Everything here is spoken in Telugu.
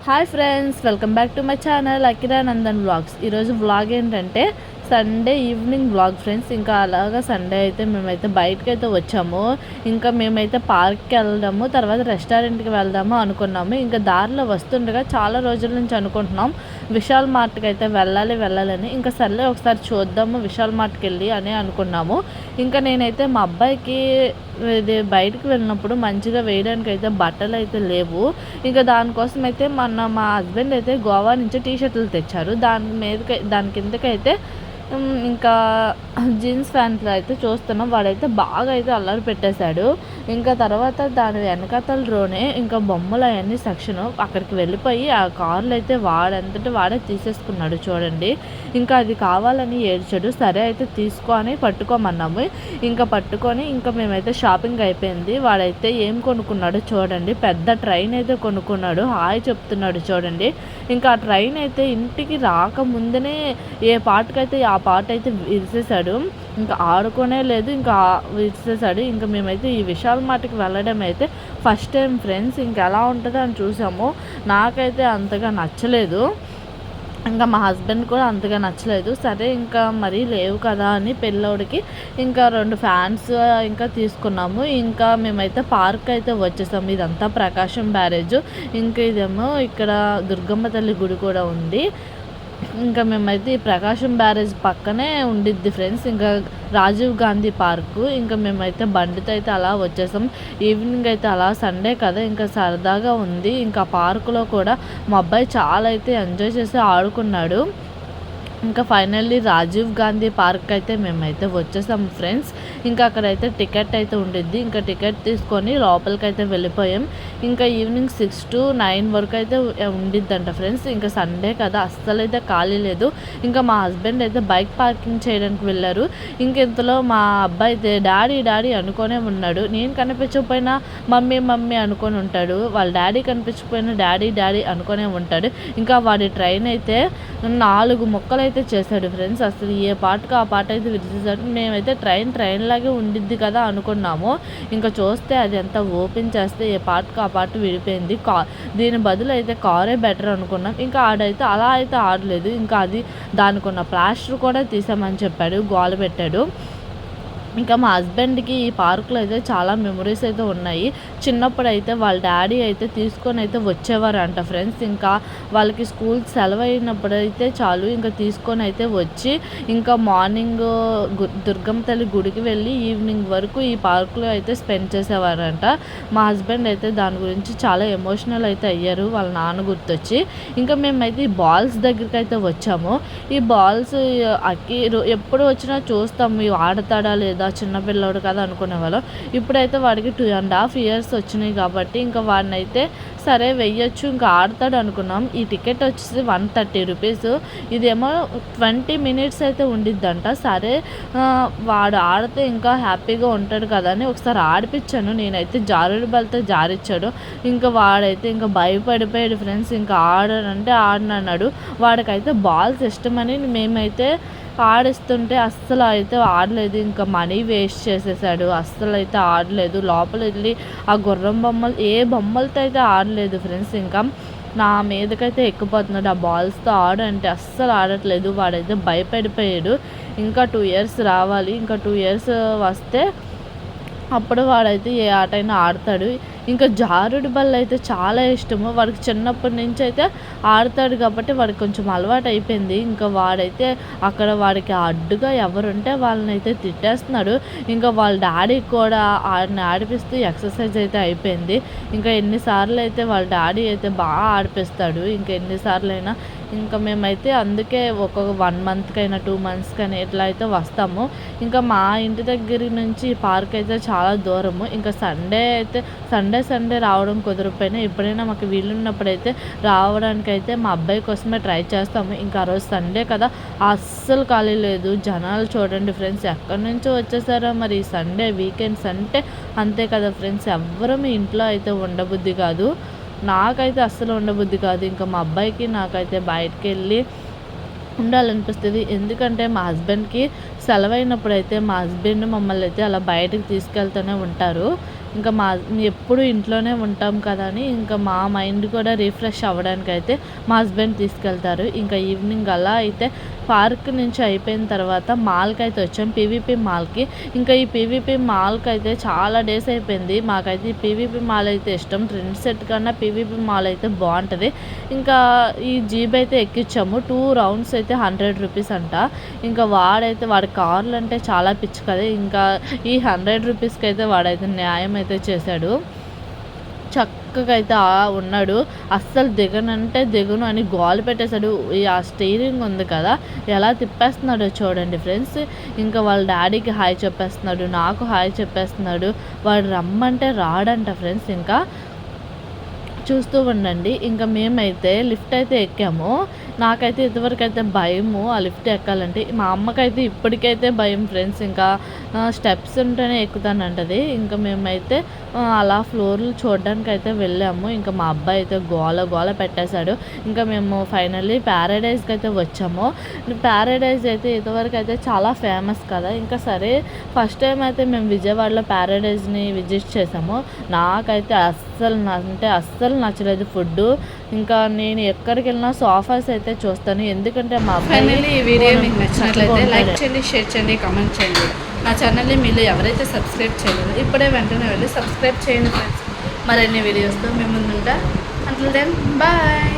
Hi friends, welcome back to my channel Akira Nandan vlogs. ఈరోజు వ్లాగ్ ఏంటంటే సండే ఈవినింగ్ వ్లాగ్ ఫ్రెండ్స్. ఇంకా అలాగా సండే అయితే మేమైతే బయటకు అయితే వచ్చాము. ఇంకా మేమైతే పార్క్కి వెళ్దాము, తర్వాత రెస్టారెంట్కి వెళ్దాము అనుకున్నాము. ఇంకా దారిలో వస్తుండగా చాలా రోజుల నుంచి అనుకుంటున్నాం విశాల్ మార్ట్కి అయితే వెళ్ళాలని. ఇంకా సర్లే ఒకసారి చూద్దాము విశాల్ మార్ట్కి వెళ్ళి అని అనుకున్నాము. ఇంకా నేనైతే మా అబ్బాయికి ఇది బయటకు వెళ్ళినప్పుడు మంచిగా వేయడానికి అయితే బట్టలు అయితే లేవు. ఇంకా దానికోసం అయితే మా హస్బెండ్ అయితే గోవా నుంచి టీషర్ట్లు తెచ్చారు. దాని కిందకైతే ఇంకా జీన్స్ ప్యాంట్లు అయితే చూస్తున్నాం. వాడైతే బాగా అయితే అల్లరి పెట్టేశాడు. ఇంకా తర్వాత దాని వెనకాతల రోనే ఇంకా బొమ్మలు అవన్నీ సెక్షను అక్కడికి వెళ్ళిపోయి ఆ కార్లు అయితే వాడే తీసేసుకున్నాడు చూడండి. ఇంకా అది కావాలని ఏడ్చాడు. సరే అయితే తీసుకో అని పట్టుకోమన్నాము. ఇంకా పట్టుకొని ఇంకా మేమైతే షాపింగ్ అయిపోయింది. వాడైతే ఏం కొనుక్కున్నాడో చూడండి, పెద్ద ట్రైన్ అయితే కొనుక్కున్నాడు. హాయ్ చెప్తున్నాడు చూడండి. ఇంకా ఆ ట్రైన్ అయితే ఇంటికి రాకముందనే ఏ పాటకైతే ఆ పాట అయితే విరిసేశాడు. ఇంకా ఆడుకోనే లేదు, ఇంకా విరిసేశాడు. ఇంకా మేమైతే ఈ విశాల్ మార్ట్కి వెళ్ళడం అయితే ఫస్ట్ టైం ఫ్రెండ్స్. ఇంకా ఎలా ఉంటుందో అని చూసాము. నాకైతే అంతగా నచ్చలేదు, ఇంకా మా హస్బెండ్ కూడా అంతగా నచ్చలేదు. సరే ఇంకా మరీ లేవు కదా అని పిల్లోడికి ఇంకా 2 ఫ్యాన్స్ ఇంకా తీసుకున్నాము. ఇంకా మేమైతే పార్క్ అయితే వచ్చేసాము. ఇదంతా ప్రకాశం బ్యారేజ్. ఇంకా ఇదేమో ఇక్కడ దుర్గమ్మ తల్లి గుడి కూడా ఉంది. ఇంకా మేమైతే ఈ ప్రకాశం బ్యారేజ్ పక్కనే ఉండిద్ది ఫ్రెండ్స్. ఇంకా రాజీవ్ గాంధీ పార్కు. ఇంకా మేమైతే బండితో అయితే అలా వచ్చేసాం. ఈవినింగ్ అయితే అలా సండే కదా ఇంకా సరదాగా ఉంది. ఇంకా పార్కులో కూడా మా అబ్బాయి చాలా అయితే ఎంజాయ్ చేసి ఆడుకున్నాడు. ఇంకా ఫైనల్లీ రాజీవ్ గాంధీ పార్క్ అయితే మేమైతే వచ్చేసాం ఫ్రెండ్స్. ఇంకా అక్కడైతే టికెట్ అయితే ఉండిద్ది. ఇంకా టికెట్ తీసుకొని లోపలికి అయితే వెళ్ళిపోయాం. ఇంకా ఈవినింగ్ 6 to 9 వరకు అయితే ఉండిద్దంట ఫ్రెండ్స్. ఇంకా సండే కదా అస్సలు అయితే ఖాళీ లేదు. ఇంకా మా హస్బెండ్ అయితే బైక్ పార్కింగ్ చేయడానికి వెళ్ళారు. ఇంకెంతలో మా అబ్బాయి అయితే డాడీ అనుకునే ఉన్నాడు. నేను కనిపించకపోయినా మమ్మీ అనుకొని ఉంటాడు. వాళ్ళ డాడీ కనిపించకపోయినా డాడీ అనుకునే ఉంటాడు. ఇంకా వాడి ట్రైన్ అయితే 4 ముక్కలు అయితే చేశాడు ఫ్రెండ్స్. అసలు ఏ పాటకు ఆ పాట అయితే విడిచేశాడు. మేమైతే ట్రైన్ లాగే ఉండిద్ది కదా అనుకున్నాము. ఇంకా చూస్తే అది ఎంత ఓపెన్ చేస్తే ఏ పాటకు ఆ పాట విడిపోయింది. దీని బదులు అయితే కారే బెటర్ అనుకున్నాం. ఇంకా ఆడైతే అలా అయితే ఆడలేదు. ఇంకా అది దానికి ఉన్న ప్లాస్టర్ కూడా తీసామని చెప్పాడు, గోల పెట్టాడు. ఇంకా మా హస్బెండ్కి ఈ పార్కులో అయితే చాలా మెమరీస్ అయితే ఉన్నాయి. చిన్నప్పుడు అయితే వాళ్ళ డాడీ అయితే తీసుకొని అయితే వచ్చేవారు అంట ఫ్రెండ్స్. ఇంకా వాళ్ళకి స్కూల్ సెలవు అయినప్పుడు అయితే చాలు ఇంకా తీసుకొని అయితే వచ్చి ఇంకా మార్నింగ్ దుర్గమ్మ తల్లి గుడికి వెళ్ళి ఈవినింగ్ వరకు ఈ పార్కులో అయితే స్పెండ్ చేసేవారంట. మా హస్బెండ్ అయితే దాని గురించి చాలా ఎమోషనల్ అయితే అయ్యారు వాళ్ళ నాన్న గుర్తొచ్చి. ఇంకా మేమైతే ఈ బాల్స్ దగ్గరికి అయితే వచ్చాము. ఈ బాల్స్ ఎప్పుడు వచ్చినా చూస్తాము, ఇవి ఆడతాడా లేదా, చిన్నపిల్లడు కదా అనుకునేవాళ్ళం. ఇప్పుడైతే వాడికి 2.5 years వచ్చినాయి కాబట్టి ఇంకా వాడినైతే సరే వెయ్యొచ్చు, ఇంకా ఆడతాడు అనుకున్నాం. ఈ టికెట్ వచ్చేసి 130 rupees. ఇదేమో 20 minutes అయితే ఉండిద్దంట. సరే వాడు ఆడితే ఇంకా హ్యాపీగా ఉంటాడు కదా అని ఒకసారి ఆడిపించాను. నేనైతే జారుడు బలతో జారిచ్చాడు. ఇంకా వాడైతే ఇంకా భయపడిపోయాడు ఫ్రెండ్స్. ఇంకా ఆడనన్నాడు. వాడికైతే బాల్స్ ఇష్టమని మేమైతే ఆడిస్తుంటే అస్సలు అయితే ఆడలేదు. ఇంకా మనీ వేస్ట్ చేసేసాడు. అస్సలు అయితే ఆడలేదు. లోపల వెళ్ళి ఆ గుర్రం బొమ్మలు ఏ బొమ్మలతో అయితే ఆడలేదు ఫ్రెండ్స్. ఇంకా నా మీదకైతే ఎక్కిపోతున్నాడు. ఆ బాల్స్తో అంటే అస్సలు ఆడట్లేదు. వాడైతే భయపడిపోయాడు. ఇంకా 2 years రావాలి. ఇంకా 2 years వస్తే అప్పుడు వాడైతే ఏ ఆటైనా ఆడతాడు. ఇంకా జారుడు బల్ల అయితే చాలా ఇష్టము వాడికి. చిన్నప్పటి నుంచి అయితే ఆడతాడు కాబట్టి వాడికి కొంచెం అలవాటు అయిపోయింది. ఇంకా వాడైతే అక్కడ వాడికి అడ్డుగా ఎవరుంటే వాళ్ళని అయితే తిట్టేస్తున్నాడు. ఇంకా వాళ్ళ డాడీ కూడా ఆడిని ఆడిపిస్తూ ఎక్సర్సైజ్ అయితే అయిపోయింది. ఇంకా ఎన్నిసార్లు అయితే వాళ్ళ డాడీ అయితే బాగా ఆడిపిస్తాడు. ఇంకా ఎన్నిసార్లు అయినా ఇంకా మేమైతే అందుకే ఒక్కొక్క 1 monthకైనా 2 monthskైనా ఇట్లా అయితే వస్తాము. ఇంకా మా ఇంటి దగ్గర నుంచి పార్క్ అయితే చాలా దూరము. ఇంకా సండే రావడం కుదరకపోయినా ఎప్పుడైనా మాకు వీలున్నప్పుడైతే రావడానికైతే మా అబ్బాయి కోసమే ట్రై చేస్తాము. ఇంకా ఆ రోజు సండే కదా అస్సలు ఖాళీ లేదు. జనాలు చూడండి ఫ్రెండ్స్, ఎక్కడి నుంచో వచ్చేసారో. మరి సండే వీకెండ్స్ అంటే అంతే కదా ఫ్రెండ్స్, ఎవ్వరూ మీ ఇంట్లో అయితే ఉండబుద్ధి కాదు. నాకైతే అస్సలు ఉండబుద్ధి కాదు. ఇంకా మా అబ్బాయికి నాకైతే బయటికి వెళ్ళి ఉండాలనిపిస్తుంది. ఎందుకంటే మా హస్బెండ్కి సెలవైనప్పుడైతే మా హస్బెండ్ మమ్మల్ని అయితే అలా బయటకు తీసుకెళ్తూనే ఉంటారు. ఇంకా ఎప్పుడు ఇంట్లోనే ఉంటాం కదా అని ఇంకా మా మైండ్ కూడా రిఫ్రెష్ అవ్వడానికి అయితే మా హస్బెండ్ తీసుకెళ్తారు. ఇంకా ఈవినింగ్ అలా అయితే పార్క్ నుంచి అయిపోయిన తర్వాత మాల్కి అయితే వచ్చాం, పీవీపీ మాల్కి. ఇంకా ఈ పీవీపీ మాల్కి అయితే చాలా డేస్ అయిపోయింది. మాకైతే ఈ పీవీపీ మాల్ అయితే ఇష్టం. ట్రెండ్ సెట్ కన్నా పీవీపీ మాల్ అయితే బాగుంటుంది. ఇంకా ఈ జీప్ అయితే ఎక్కించాము. 2 రౌండ్స్ అయితే 100 రూపీస్ అంట. ఇంకా వాడి కార్లు అంటే చాలా పిచ్చి కదా, ఇంకా ఈ 100 రూపీస్కి అయితే వాడైతే న్యాయం అయితే చేశాడు. చక్కగా అయితే ఉన్నాడు. అస్సలు దిగను అని గోల పెట్టేశాడు. ఆ స్టీరింగ్ ఉంది కదా, ఎలా తిప్పేస్తున్నాడో చూడండి ఫ్రెండ్స్. ఇంకా వాళ్ళ డాడీకి హాయ్ చెప్పేస్తున్నాడు, నాకు హాయ్ చెప్పేస్తున్నాడు. వాడు రమ్మంటే రాడంట ఫ్రెండ్స్. ఇంకా చూస్తూ ఉండండి. ఇంకా మేమైతే లిఫ్ట్ అయితే ఎక్కాము. నాకైతే ఇదివరకు అయితే భయము ఆ లిఫ్ట్ ఎక్కాలంటే. మా అమ్మకైతే ఇప్పటికైతే భయం ఫ్రెండ్స్. ఇంకా స్టెప్స్ ఉంటేనే ఎక్కుతానంటది. ఇంకా మేమైతే అలా ఫ్లోర్లు చూడడానికి అయితే వెళ్ళాము. ఇంకా మా అబ్బాయి అయితే గోల పెట్టేశాడు. ఇంకా మేము ఫైనల్లీ ప్యారడైజ్కి అయితే వచ్చాము. ప్యారడైజ్ అయితే ఇదివరకు అయితే చాలా ఫేమస్ కదా. ఇంకా సరే ఫస్ట్ టైం అయితే మేము విజయవాడలో ప్యారడైజ్ని విజిట్ చేసాము. నాకైతే అస్సలు నచ్చలేదు ఫుడ్. ఇంకా నేను ఎక్కడికి వెళ్ళినా సోఫాస్ అయితే చూస్తాను, ఎందుకంటే మా అబ్బాయి. ఈ వీడియో మీకు నచ్చినట్లయితే లైక్ చేయండి, షేర్ చేయండి, కామెంట్ చేయండి. నా ఛానల్ని మీరు ఎవరైతే సబ్స్క్రైబ్ చేయలేదు ఇప్పుడే వెంటనే వెళ్ళి సబ్స్క్రైబ్ చేయండి ఫ్రెండ్స్. మరిన్ని వీడియోస్తో మేము ముందుంటా. Until then bye.